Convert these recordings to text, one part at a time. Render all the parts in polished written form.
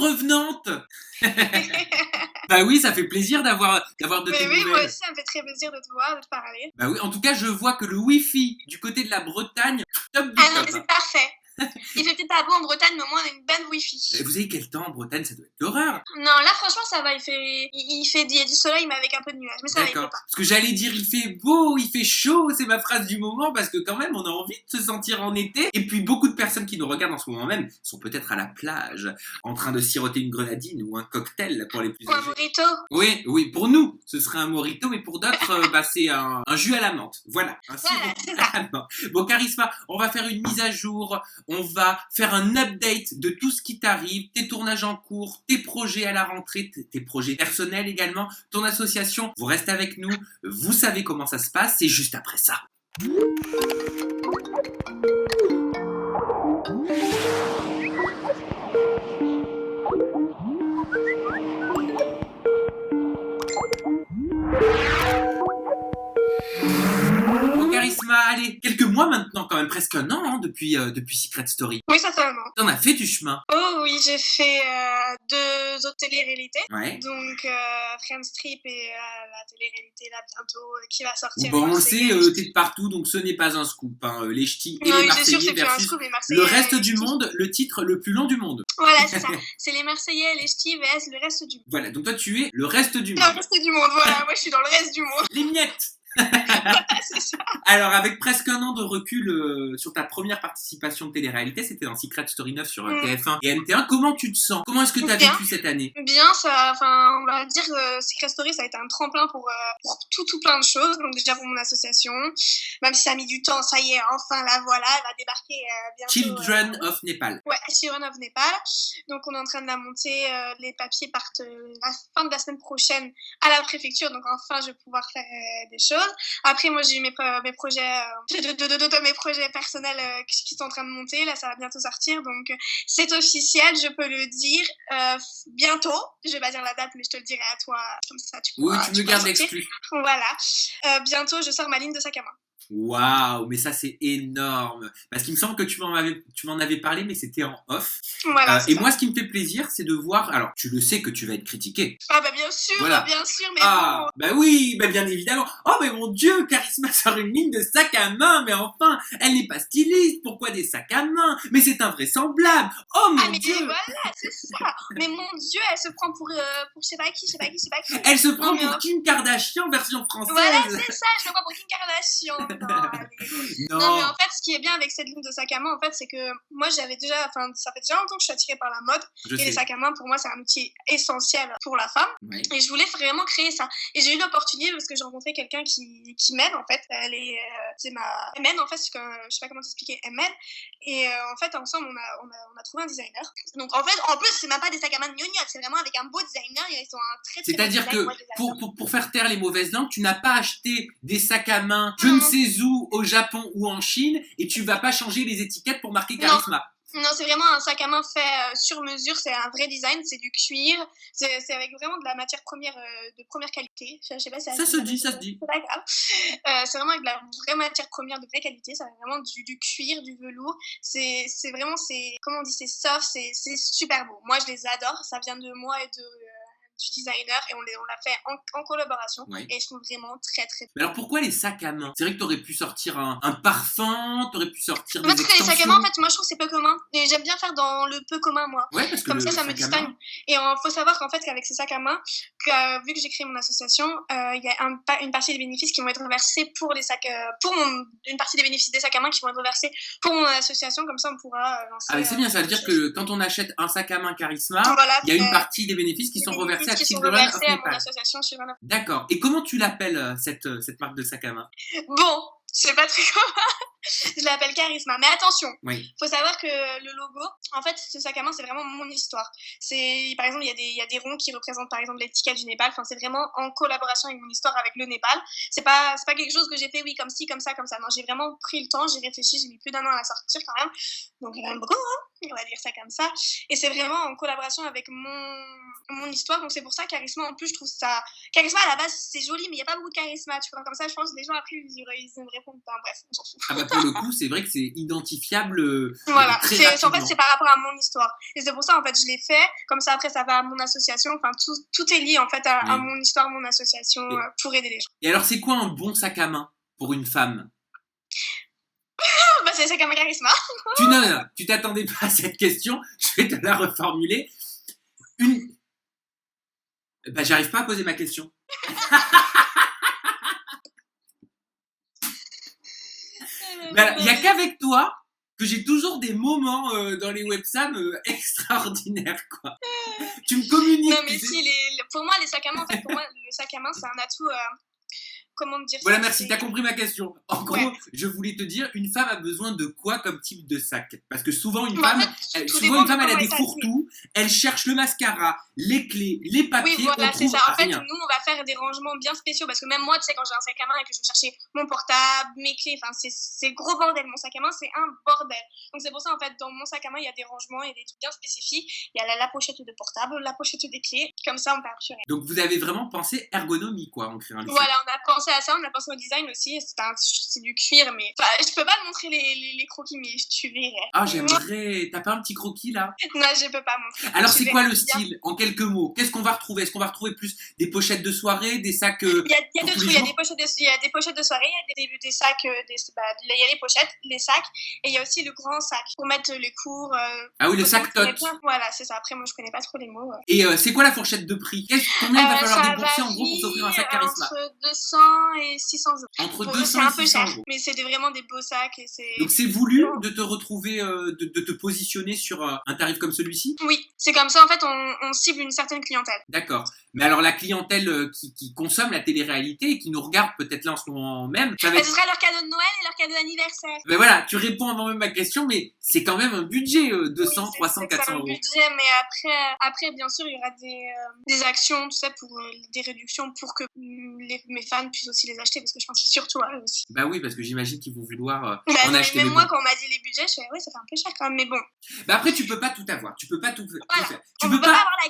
revenante. Bah oui, ça fait plaisir d'avoir de tes Mais oui, moi nouvelles. aussi, ça me fait très plaisir de te voir, de te parler. Bah oui, en tout cas, je vois que le Wi-Fi du côté de la Bretagne, top du Ah non, mais top. c'est parfait. Il fait peut-être pas beau en Bretagne, mais au moins on a une bonne Wi-Fi. Et vous savez quel temps en Bretagne, ça doit être l'horreur. Non, là franchement ça va, il y a du soleil mais avec un peu de nuages, mais ça va, il D'accord. fait pas. Parce que j'allais dire il fait beau, il fait chaud, c'est ma phrase du moment, parce que quand même on a envie de se sentir en été. Et puis beaucoup de personnes qui nous regardent en ce moment même sont peut-être à la plage, en train de siroter une grenadine ou un cocktail pour les plus Ou un âgés. mojito. Oui, oui, pour nous, ce serait un mojito, mais pour d'autres, c'est un jus à la menthe. Voilà, un sirop Voilà, c'est à la menthe. Bon, Charisma, on va faire une mise à jour, on va faire un update de tout ce qui t'arrive, tes tournages en cours, tes projets à la rentrée, tes projets personnels également, ton association. Vous restez avec nous, vous savez comment ça se passe, c'est juste après ça. Charisma, allez, quelques mois maintenant quand même, presque un an hein, depuis Secret Story. Oui, certainement. T'en as fait du chemin. Oh oui, j'ai fait 2 autres télé-réalités. Ouais. Donc Friends Trip et la télé-réalité là bientôt qui va sortir. Bon, on le sait, t'es de partout, donc ce n'est pas un scoop. Hein. Les ch'tis et non, les oui, c'est sûr, Marseillais c'est plus un versus scoop, les Marseillais. le reste du monde, le titre le plus long du monde. Voilà, c'est ça. C'est les Marseillais, les ch'tis vs le reste du monde. Voilà, donc toi tu es le reste du Le monde. reste du monde, voilà, moi je suis dans le reste du monde. Les miettes. C'est ça. Alors, avec presque un an de recul sur ta première participation de télé-réalité, c'était dans Secret Story 9 sur TF1 et NT1. Comment tu te sens? Comment est-ce que tu as vécu cette année? Bien, ça, enfin, on va dire Secret Story, ça a été un tremplin pour tout plein de choses. Donc déjà pour mon association, même si ça a mis du temps, ça y est, enfin la voilà, elle va débarquer bientôt. Children of Nepal. Ouais, Children of Nepal. Donc on est en train de la monter, les papiers partent la fin de la semaine prochaine à la préfecture, donc enfin je vais pouvoir faire des choses. Après moi j'ai eu mes projets, mes projets personnels qui sont en train de monter, là ça va bientôt sortir, donc c'est officiel, je peux le dire, bientôt, je vais pas dire la date mais je te le dirai à toi, comme ça tu pourras. Oui, tu me gardes l'exclu. Voilà, bientôt je sors ma ligne de sac à main. Waouh, mais ça c'est énorme. Parce qu'il me semble que tu m'en avais parlé, mais c'était en off. Voilà. Et moi, ce qui me fait plaisir, c'est de voir. Alors, tu le sais que tu vas être critiqué. Ah bah bien sûr, voilà. Bien sûr, mais ah, bon. bah oui, bah bien évidemment. Oh mais mon Dieu, Charisma sort une ligne de sac à main, mais enfin, elle n'est pas styliste. Pourquoi des sacs à main? Mais c'est invraisemblable. Oh mon mais Dieu. Voilà, c'est ça. Mais mon Dieu, elle se prend pour je sais pas qui. Elle se prend pour Kim Kardashian version française. Voilà, c'est ça. Je me prends pour Kim Kardashian. Non, mais en fait, ce qui est bien avec cette ligne de sac à main, en fait, c'est que moi, ça fait déjà longtemps que je suis attirée par la mode. Les sacs à main, pour moi, c'est un outil essentiel pour la femme. Ouais. Et je voulais vraiment créer ça. Et j'ai eu l'opportunité parce que j'ai rencontré quelqu'un qui m'aide, en fait. Elle m'aide, en fait, je sais pas comment t'expliquer, elle m'aide. Et en fait, ensemble, on a trouvé un designer. Donc, en fait, en plus, c'est même pas des sacs à main de gnognottes, c'est vraiment avec un beau designer. Ils ont un très, très C'est-à-dire bon design, que pour faire taire les mauvaises langues, tu n'as pas acheté des sacs à main je ne sais où, au Japon ou en Chine, et tu vas pas changer les étiquettes pour marquer Charisma. Non, c'est vraiment un sac à main fait sur mesure, c'est un vrai design, c'est du cuir, c'est avec vraiment de la matière première de première qualité. Je sais pas si ça se dit. C'est pas grave. C'est vraiment avec de la vraie matière première de vraie qualité, ça a vraiment du cuir, du velours. C'est vraiment, comment on dit, c'est soft, c'est super beau. Moi, je les adore, ça vient de moi et du designer et on l'a fait en collaboration et ils sont vraiment très très. Mais alors pourquoi les sacs à main? C'est vrai que t'aurais pu sortir un parfum, t'aurais pu sortir des extensions. Les sacs à main, en fait, moi je trouve que c'est peu commun et j'aime bien faire dans le peu commun moi. Ouais, parce que comme ça me distingue. Et faut savoir qu'en fait qu'avec ces sacs à main, vu que j'ai créé mon association, il y a une partie des bénéfices qui vont être versés pour les sacs, une partie des bénéfices des sacs à main qui vont être versés pour mon association, comme ça on pourra lancer. Ah mais c'est bien, ça veut dire que quand on achète un sac à main Charisma, il y a une partie des bénéfices qui sont reversés à Children of Nepal. D'accord. Et comment tu l'appelles cette marque de sac à main? Bon, c'est pas très commun. Je l'appelle Charisma. Mais attention, faut savoir que le logo, en fait, ce sac à main, c'est vraiment mon histoire. Par exemple, il y a des ronds qui représentent par exemple l'étiquette du Népal. Enfin, c'est vraiment en collaboration avec mon histoire avec le Népal. C'est pas quelque chose que j'ai fait, comme ci, comme ça, comme ça. Non, j'ai vraiment pris le temps, j'ai réfléchi, j'ai mis plus d'un an à la sortir quand même. Donc, quand même beaucoup, hein. On va dire ça comme ça. Et c'est vraiment en collaboration avec mon histoire. Donc, c'est pour ça, Charisma, en plus, je trouve ça. Charisma, à la base, c'est joli, mais il n'y a pas beaucoup de charisme. Tu vois, comme ça, je pense que les gens après, ils me répondent pas. Bref, on s'en fout. Ah bah pour le coup, c'est vrai que c'est identifiable voilà, très en fait, rapidement. c'est par rapport à mon histoire. Et c'est pour ça, en fait, je l'ai fait. Comme ça, après, ça va à mon association. Enfin, tout est lié, en fait, à mon histoire, mon association, pour aider les gens. Et alors, c'est quoi un bon sac à main pour une femme? Bah, c'est le sac à main Charisma. Non, tu t'attendais pas à cette question. Je vais te la reformuler. Bah, j'arrive pas à poser ma question. Il y a qu'avec toi que j'ai toujours des moments dans les websams extraordinaires, quoi. Tu me communiques. Non, mais si, pour moi, les sacs à main, en fait, pour moi, le sac à main, c'est un atout. Comment dire Voilà, ça, merci, t'as compris ma question. En gros, je voulais te dire, une femme a besoin de quoi comme type de sac? Parce que souvent, une femme, elle a des fourre-tout, elle cherche le mascara, les clés, les papiers, oui, voilà, c'est ça. En fait, nous, on va faire des rangements bien spéciaux, parce que même moi, tu sais, quand j'ai un sac à main et que je vais chercher mon portable, mes clés, enfin, c'est gros bordel. Mon sac à main, c'est un bordel. Donc, c'est pour ça, en fait, dans mon sac à main, il y a des rangements, il y a des trucs bien spécifiques. Il y a la pochette de portable, la pochette des clés, comme ça, on peut assurer. Donc, vous avez vraiment pensé ergonomie, quoi, en créant les sacs. Voilà, on a pensé à ça, on a pensé au design aussi, c'est du cuir, mais enfin, je peux pas te montrer les croquis, mais tu verrais. Ah, j'aimerais. T'as pas un petit croquis là? Non, je peux pas montrer. Alors, c'est quoi le style en quelques mots? Qu'est-ce qu'on va retrouver? Est-ce qu'on va retrouver plus des pochettes de soirée, des sacs Il y a de tout, il y a des pochettes de soirée, il y a des sacs, il y a les pochettes, les sacs, et il y a aussi le grand sac pour mettre les cours. Ah oui, le sac tot. Voilà, c'est ça. Après, moi, je connais pas trop les mots. Et c'est quoi la fourchette de prix? Combien il va falloir débourser en gros pour s'offrir un sac Charisma? Entre 200 et 600 euros. Entre bon, 200 et 600 euros. Mais c'est vraiment des beaux sacs. Donc c'est voulu de te retrouver, de te positionner sur un tarif comme celui-ci? Oui, c'est comme ça en fait on cible une certaine clientèle. D'accord. Mais alors la clientèle qui consomme la télé-réalité et qui nous regarde peut-être là en ce moment même, ça va être... Ce sera leur cadeau de Noël et leur cadeau d'anniversaire. Mais voilà, tu réponds avant même ma question, mais c'est quand même un budget, 200, oui, 300, 400 euros. C'est un budget, mais après bien sûr il y aura des actions, tout ça, pour des réductions pour que mes fans puissent aussi les acheter, parce que je pense surtout à eux aussi. Bah oui, parce que j'imagine qu'ils vont vouloir en acheter. Même moi, quand on m'a dit les budgets, je fais ouais, ça fait un peu cher quand même, mais bon. Bah après, tu peux pas tout avoir, tu peux pas tout faire. On peut pas avoir la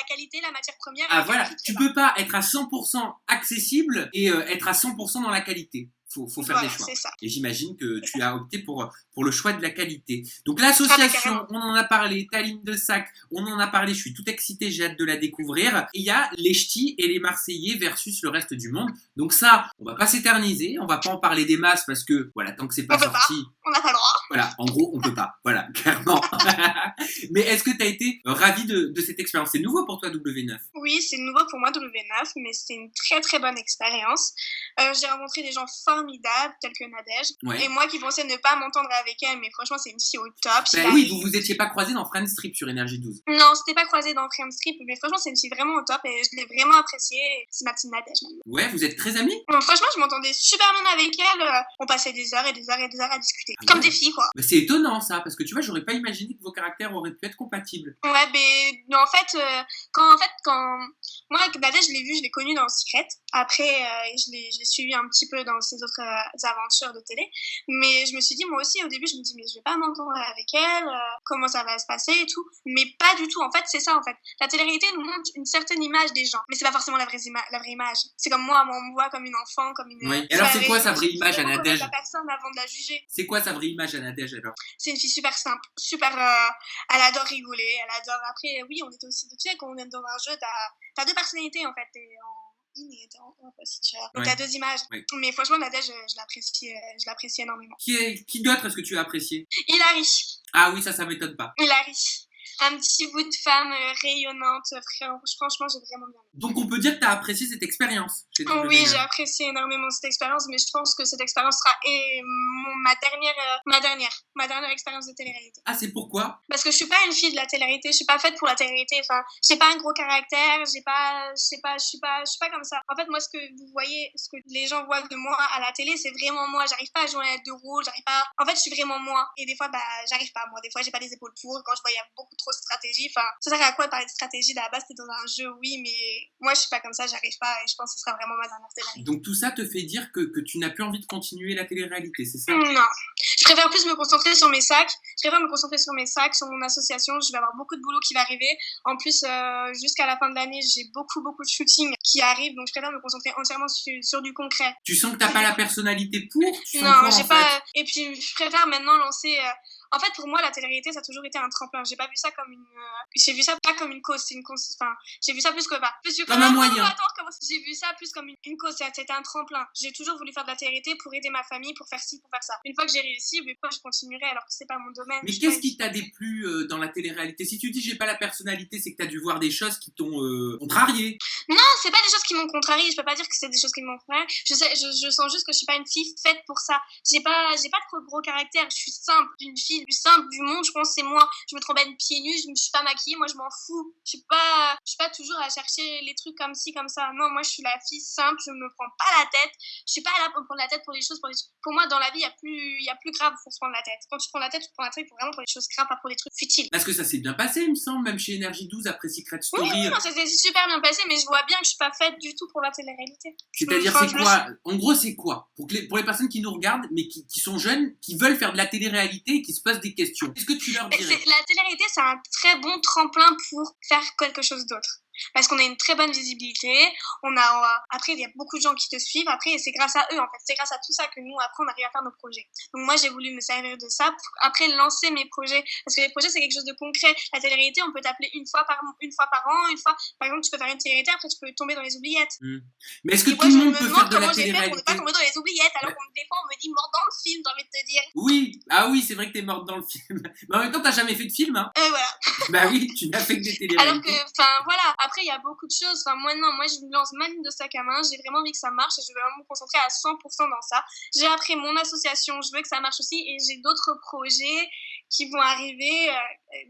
qualité, la matière première. Ah voilà, tu peux pas être à 100% accessible et être à 100% dans la qualité. Faut faire des choix. Et j'imagine que tu as opté pour le choix de la qualité. Donc l'association, on en a parlé, ta ligne de sac, on en a parlé, je suis tout excité, j'ai hâte de la découvrir. Et il y a les ch'tis et les Marseillais versus le reste du monde. Donc ça, on va pas s'éterniser, on va pas en parler des masses parce que voilà, tant que c'est pas sorti... On n'a pas le droit. Voilà, en gros, on peut pas. Voilà, clairement. Mais est-ce que tu as été ravie de cette expérience? C'est nouveau pour toi, W9? Oui, c'est nouveau pour moi, W9, mais c'était une très très bonne expérience. J'ai rencontré des gens formidables, tels que Nadège. Ouais. Et moi qui pensais ne pas m'entendre avec elle, mais franchement, c'est une fille au top. Bah oui, vous étiez pas croisés dans Friends Strip sur Énergie 12. Non, c'était pas croisé dans Friends Strip, mais franchement, c'est une fille vraiment au top et je l'ai vraiment appréciée. C'est ma petite Nadège. Ouais, vous êtes très amis? Bon, franchement, je m'entendais super bien avec elle. On passait des heures et des heures et des heures à discuter. Comme des filles, quoi. Bah, c'est étonnant ça, parce que tu vois, j'aurais pas imaginé que vos caractères auraient pu être compatibles. Ouais, mais en fait, quand moi, Nadège, je l'ai connue dans Secret. Après, je l'ai suivi un petit peu dans ses autres aventures de télé. Mais je me suis dit, moi aussi, au début, je me dis, mais je vais pas m'entendre avec elle, comment ça va se passer et tout. Mais pas du tout. En fait, c'est ça, en fait. La télé-réalité nous montre une certaine image des gens. Mais c'est pas forcément la vraie image. C'est comme moi, on me voit comme une enfant, comme une... Oui. Et alors, c'est quoi sa vraie image à Nadège? La personne avant de la juger. C'est quoi sa vraie image à Nadège, alors? C'est une fille super simple, super... elle adore rigoler, elle adore... Après, oui, on était aussi... Tu sais, quand on est dans un jeu, t'as deux personnalités, en fait. T'es en in et en position. Donc, t'as deux images. Oui. Mais franchement, Nadège, je l'apprécie énormément. Qui d'autre est-ce que tu as apprécié? Hilary. Ah oui, ça m'étonne pas. Hilary. Un petit bout de femme rayonnante. Franchement, j'ai vraiment bien aimé. Donc, on peut dire que tu as apprécié cette expérience chez W9. Oui, j'ai apprécié énormément cette expérience, mais je pense que cette expérience sera ma dernière expérience de télé-réalité. Ah, c'est pourquoi? Parce que je suis pas une fille de la télé-réalité, je suis pas faite pour la télé-réalité. Enfin, j'ai pas un gros caractère, je suis pas comme ça. En fait, moi, ce que vous voyez, ce que les gens voient de moi à la télé, c'est vraiment moi. J'arrive pas à jouer à deux rôles, en fait, je suis vraiment moi. Et des fois, j'arrive pas, moi. Des fois, j'ai pas les épaules pour. Quand je vois, il y a beaucoup trop trop de stratégie. Enfin, ça sert à quoi de parler de stratégie? À la base, t'es dans un jeu, oui, mais moi, je suis pas comme ça, j'arrive pas et je pense que ce sera vraiment ma dernière télé-réalité. Donc tout ça te fait dire que tu n'as plus envie de continuer la télé-réalité, c'est ça? Non. Je préfère plus me concentrer sur mes sacs. Je préfère me concentrer sur mes sacs, sur mon association. Je vais avoir beaucoup de boulot qui va arriver. En plus, jusqu'à la fin de l'année, j'ai beaucoup de shooting qui arrivent. Donc, je préfère me concentrer entièrement sur du concret. Tu sens que t'as pas la personnalité pour? Non, j'ai pas. Et puis, je préfère maintenant lancer. En fait, pour moi, la télé-réalité, ça a toujours été un tremplin. J'ai pas vu ça comme une. J'ai vu ça pas comme une cause. C'est une cause. Enfin, j'ai vu ça plus que. Comme un moyen. J'ai vu ça plus comme une cause. C'était un tremplin. J'ai toujours voulu faire de la télé-réalité pour aider ma famille, pour faire ci, pour faire ça. Une fois que j'ai réussi, mais je continuerai alors que c'est pas mon domaine. Mais qu'est-ce qui t'a déplu dans la télé-réalité? Si tu dis j'ai pas la personnalité, c'est que t'as dû voir des choses qui t'ont contrarié. Non, c'est pas des choses qui m'ont contrarié. Je peux pas dire que c'est des choses qui m'ont contrarié. Je sens juste que je suis pas une fille faite pour ça. J'ai pas trop gros caractère. Je suis simple, d'une fille plus simple du monde. Je pense que c'est moi. Je me promène pieds nus, je me suis pas maquillée. Moi, je m'en fous. Je suis pas toujours à chercher les trucs comme ci, comme ça. Non, moi, je suis la fille simple. Je me prends pas la tête. Je suis pas là pour me prendre la tête pour les choses. Pour moi, dans la vie, il y a plus grave pour se prendre la tête. Quand tu prends la tête, tu prends la tête pour vraiment pour les choses graves, pas pour des trucs futiles. Parce que ça s'est bien passé, il me semble, même chez Énergie 12 après Secret Story. Oui, non, ça s'est super bien passé, mais je vois bien que je suis pas faite du tout pour la télé-réalité. C'est-à-dire, c'est quoi? En gros, c'est quoi? Pour les personnes qui nous regardent, mais qui sont jeunes, qui veulent faire de la télé-réalité et qui se posent des questions. Est-ce que tu leur dirais? La télé-réalité, c'est un très bon tremplin pour faire quelque chose d'autre. Parce qu'on a une très bonne visibilité, après il y a beaucoup de gens qui te suivent, après c'est grâce à eux en fait, c'est grâce à tout ça que nous après on arrive à faire nos projets. Donc moi j'ai voulu me servir de ça pour après lancer mes projets, parce que les projets c'est quelque chose de concret. La télé-réalité on peut t'appeler une fois par an, par exemple tu peux faire une télé-réalité, après tu peux tomber dans les oubliettes. Mais est-ce que tout le monde peut faire de la télé-réalité? On n'est pas tombé dans les oubliettes, alors que des fois on me dit morte dans le film, j'ai envie de te dire. Oui, ah oui c'est vrai que t'es morte dans le film, mais en même temps t'as jamais fait de film hein. Voilà. Bah oui, tu n'as fait que des télé-réalités. Alors que, enfin voilà, après il y a beaucoup de choses, enfin moi je me lance ma ligne de sac à main, j'ai vraiment envie que ça marche et je veux vraiment me concentrer à 100% dans ça. J'ai après mon association, je veux que ça marche aussi et j'ai d'autres projets qui vont arriver,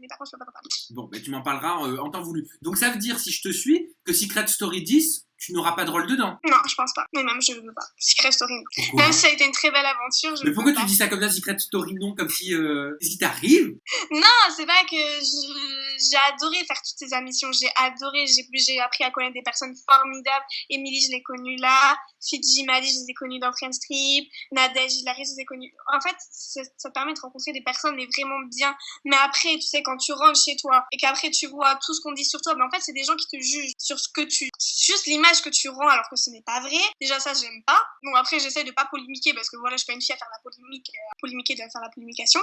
mais par contre je peux pas t'en parler. Bon, bah tu m'en parleras en temps voulu. Donc ça veut dire, si je te suis, que Secret Story 10, tu n'auras pas de rôle dedans? Non, je pense pas. Mais même, je veux pas. Secret Story, non. Pourquoi? Même si ça a été une très belle aventure, Mais pourquoi tu dis ça comme ça, Secret Story non? Comme si... Qu'est-ce qui t'arrive? Non, c'est pas que j'ai adoré faire toutes ces émissions. J'ai adoré. J'ai appris à connaître des personnes formidables. Émilie, je l'ai connue là. Fidji, Mali, je les ai connues dans Friends Trip. Nadège, Hilary, je les ai connues. En fait, ça permet de rencontrer des personnes vraiment bien. Mais après, tu sais, quand tu rentres chez toi et qu'après tu vois tout ce qu'on dit sur toi, mais en fait, c'est des gens qui te jugent sur ce que tu... Juste l'image que tu rends alors que ce n'est pas vrai. Déjà ça j'aime pas. Bon après j'essaie de pas polémiquer parce que voilà je suis pas une fille à faire la polémique, polémiquer de faire la polémication.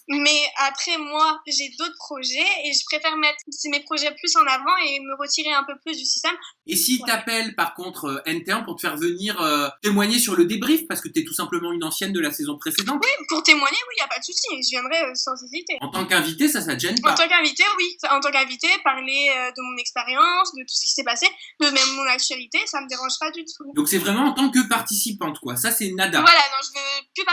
Mais après moi j'ai d'autres projets et je préfère mettre mes projets plus en avant et me retirer un peu plus du système. Et s'ils t'appellent par contre NT1 pour te faire venir témoigner sur le débrief parce que t'es tout simplement une ancienne de la saison précédente? Oui, pour témoigner oui y a pas de souci, je viendrai sans hésiter. En tant qu'invité ça te gêne pas? En tant qu'invité oui, en tant qu'invité parler de mon expérience, de tout ce qui s'est passé, de même mon actualité, ça me dérange pas du tout. Donc c'est vraiment en tant que participante quoi, ça c'est nada. Voilà, non, je veux plus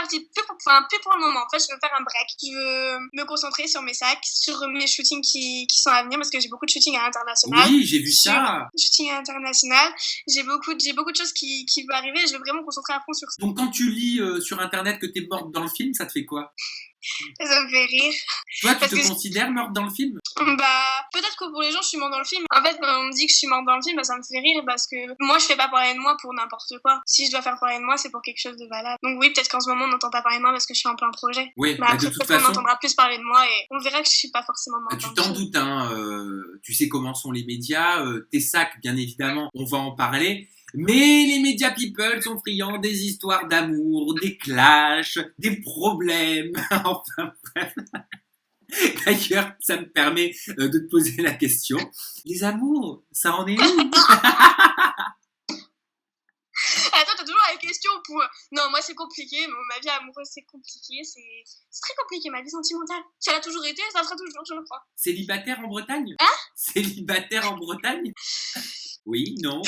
pour le moment. En fait, je veux faire un break. Je veux me concentrer sur mes sacs, sur mes shootings qui sont à venir parce que j'ai beaucoup de shootings à l'international. Oui, j'ai vu ça. Shooting à l'international, j'ai beaucoup de choses qui vont arriver. Je veux vraiment me concentrer à fond sur ça. Donc quand tu lis sur internet que t'es morte dans le film, ça te fait quoi? Ça me fait rire. Toi, tu te considères morte dans le film? Bah, peut-être que pour les gens, je suis morte dans le film. En fait, quand on me dit que je suis morte dans le film, bah, ça me fait rire parce que moi, je fais pas parler de moi pour n'importe quoi. Si je dois faire parler de moi, c'est pour quelque chose de valable. Donc oui, peut-être qu'en ce moment, on n'entend pas parler de moi parce que je suis en plein projet. Oui, mais après, de toute façon, on façon, entendra plus parler de moi et on verra que je suis pas forcément morte. Tu t'en doutes, hein. Tu sais comment sont les médias. Tes sacs, bien évidemment, on va en parler. Mais les médias people sont friands des histoires d'amour, des clashs, des problèmes. Enfin bref. D'ailleurs, ça me permet de te poser la question. Les amours, ça en est où? Attends, t'as toujours la question pour... Non, moi c'est compliqué, ma vie amoureuse c'est compliqué, c'est très compliqué, ma vie sentimentale. Ça l'a toujours été, ça sera toujours, je le crois. Célibataire en Bretagne? Hein? Célibataire en Bretagne? Oui, non.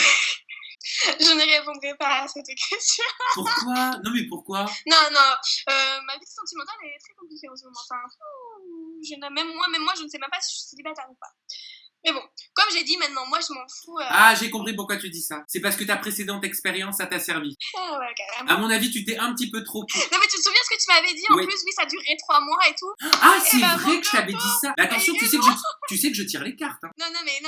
Je ne répondrai pas à cette question. Pourquoi? Non mais pourquoi? Non, ma vie sentimentale est très compliquée en ce moment. Enfin, même moi, je ne sais même pas si je suis célibataire ou pas. Mais bon, comme j'ai dit, maintenant, moi, je m'en fous. Ah, j'ai compris pourquoi tu dis ça. C'est parce que ta précédente expérience, ça t'a servi. Ah ouais, carrément. À mon avis, tu t'es un petit peu trop... Non, mais tu te souviens ce que tu m'avais dit? En plus, oui, ça durait 3 mois et tout. Ah, c'est vrai que je t'avais dit ça. Mais attention, tu sais que je tire les cartes. Hein. Non, mais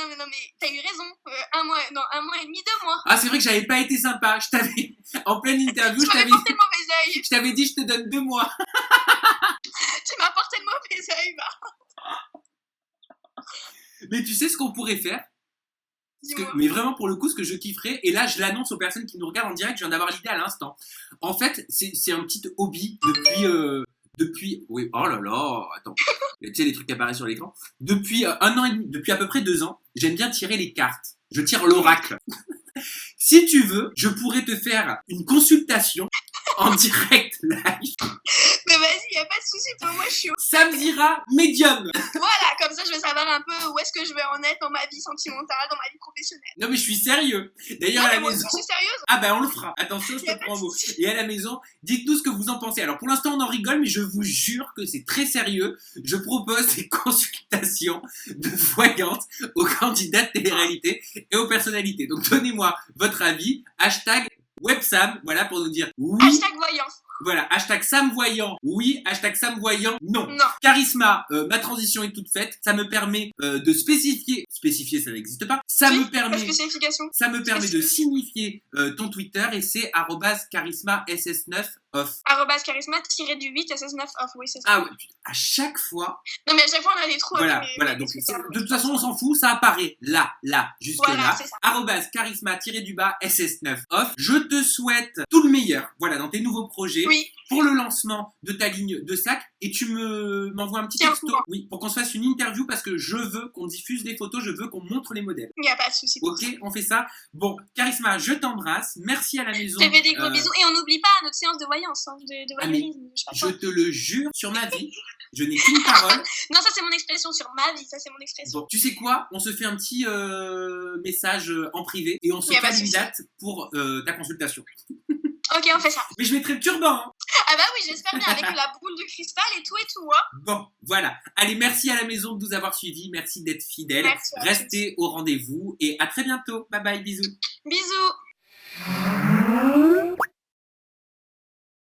t'as eu raison. 1 mois, non, 1 mois et demi, 2 mois. Ah, c'est vrai que j'avais pas été sympa. Je t'avais... En pleine interview, je t'avais porté le mauvais œil. Je t'avais dit, je te donne 2 mois. Tu m'as porté le mauvais œil, va. Mais tu sais ce qu'on pourrait faire? Mais vraiment, pour le coup, ce que je kifferais, et là, je l'annonce aux personnes qui nous regardent en direct, je viens d'avoir l'idée à l'instant. En fait, c'est un petit hobby depuis... Oui, oh là là, attends. Tu sais, les trucs qui apparaissent sur l'écran. Depuis 1 an et demi, depuis à peu près 2 ans, j'aime bien tirer les cartes. Je tire l'oracle. Si tu veux, je pourrais te faire une consultation en direct live. Mais vas-y, y a pas de souci, pour moi je suis... Samzira Medium. Voilà, comme ça je veux savoir un peu où est-ce que je vais en être dans ma vie sentimentale, dans ma vie professionnelle. Non mais je suis sérieux. D'ailleurs à la maison... Je suis sérieuse. Ah ben on le fera. Attention, je te prends un mot. Et à la maison, dites-nous ce que vous en pensez. Alors pour l'instant on en rigole, mais je vous jure que c'est très sérieux. Je propose des consultations de voyantes aux candidats de télé-réalité et aux personnalités. Donc donnez-moi votre avis. #WebSam, voilà pour nous dire oui. #voyant. Voilà, #Sam Voyant, oui, #Sam Voyant, non. Non. Charisma, ma transition est toute faite, ça me permet de spécifier, ça n'existe pas, ça me permet de signifier ton Twitter et c'est @charisma_ss9off. @charisma_8 ss9off, oui, c'est ça. Ah ouais, à chaque fois. Non, mais à chaque fois on a des trous. Voilà, donc de toute façon on s'en fout, ça apparaît là, jusque là. @charisma_ss9off. Je te souhaite tout le meilleur, voilà, dans tes nouveaux projets. Oui. Pour le lancement de ta ligne de sac et tu m'envoies un petit texto, oui, pour qu'on se fasse une interview parce que je veux qu'on diffuse les photos, je veux qu'on montre les modèles. Il n'y a pas de souci. Ok, on fait ça. Bon, Charisma, je t'embrasse. Merci à la maison. Je te fais des gros bisous et on n'oublie pas notre séance de voyance, de voyeurisme. Je te le jure sur ma vie, je n'ai qu'une parole. Non, ça c'est mon expression sur ma vie, ça c'est mon expression. Bon, tu sais quoi? On se fait un petit message en privé et on se cale une date pour ta consultation. Ok, on fait ça. Mais je mettrai le turban. Hein. Ah bah oui, j'espère bien, avec la boule de cristal et tout, hein. Bon, voilà. Allez, merci à la maison de nous avoir suivis. Merci d'être fidèles. Restez au rendez-vous et à très bientôt. Bye bye, bisous. Bisous.